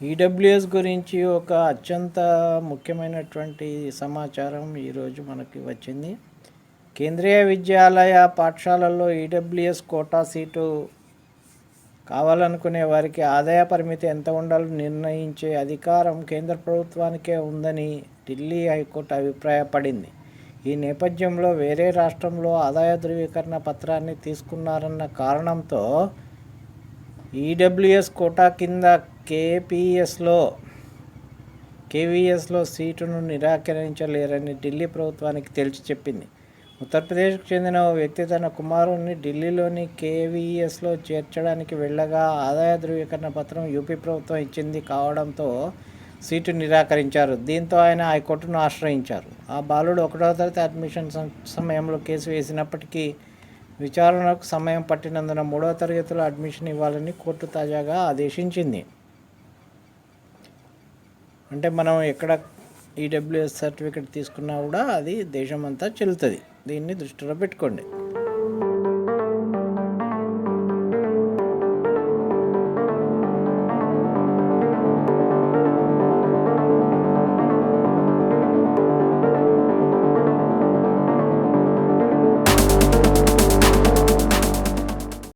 EWS గురించి ఒక అత్యంత ముఖ్యమైనటువంటి సమాచారం ఈరోజు మనకి వచ్చింది. కేంద్రీయ విద్యాలయ పాఠశాలల్లో ఈడబ్ల్యూఎస్ కోటా సీటు కావాలనుకునే వారికి ఆదాయ పరిమితి ఎంత ఉండాలో నిర్ణయించే అధికారం కేంద్ర ప్రభుత్వానికే ఉందని ఢిల్లీ హైకోర్టు అభిప్రాయపడింది. ఈ నేపథ్యంలో వేరే రాష్ట్రంలో ఆదాయ ధృవీకరణ పత్రాన్ని తీసుకున్నారన్న కారణంతో ఈడబ్ల్యూఎస్ కోటా కింద కేవీఎస్లో సీటును నిరాకరించలేరని ఢిల్లీ ప్రభుత్వానికి తేల్చి చెప్పింది. ఉత్తరప్రదేశ్కు చెందిన ఓ వ్యక్తి తన కుమారుణ్ణి ఢిల్లీలోని కేవీఎస్లో చేర్చడానికి వెళ్ళగా ఆదాయ ధృవీకరణ పత్రం యూపీ ప్రభుత్వం ఇచ్చింది కావడంతో సీటు నిరాకరించారు. దీంతో ఆయన హైకోర్టును ఆశ్రయించారు. ఆ బాలుడు 1వ తరగతి అడ్మిషన్ సమయంలో కేసు వేసినప్పటికీ విచారణకు సమయం పట్టినందున 3వ తరగతిలో అడ్మిషన్ ఇవ్వాలని కోర్టు తాజాగా ఆదేశించింది. అంటే మనం ఎక్కడ ఈడబ్ల్యూఎస్ సర్టిఫికేట్ తీసుకున్నా కూడా అది దేశమంతా చెల్లుతుంది. దీన్ని దృష్టిలో పెట్టుకోండి.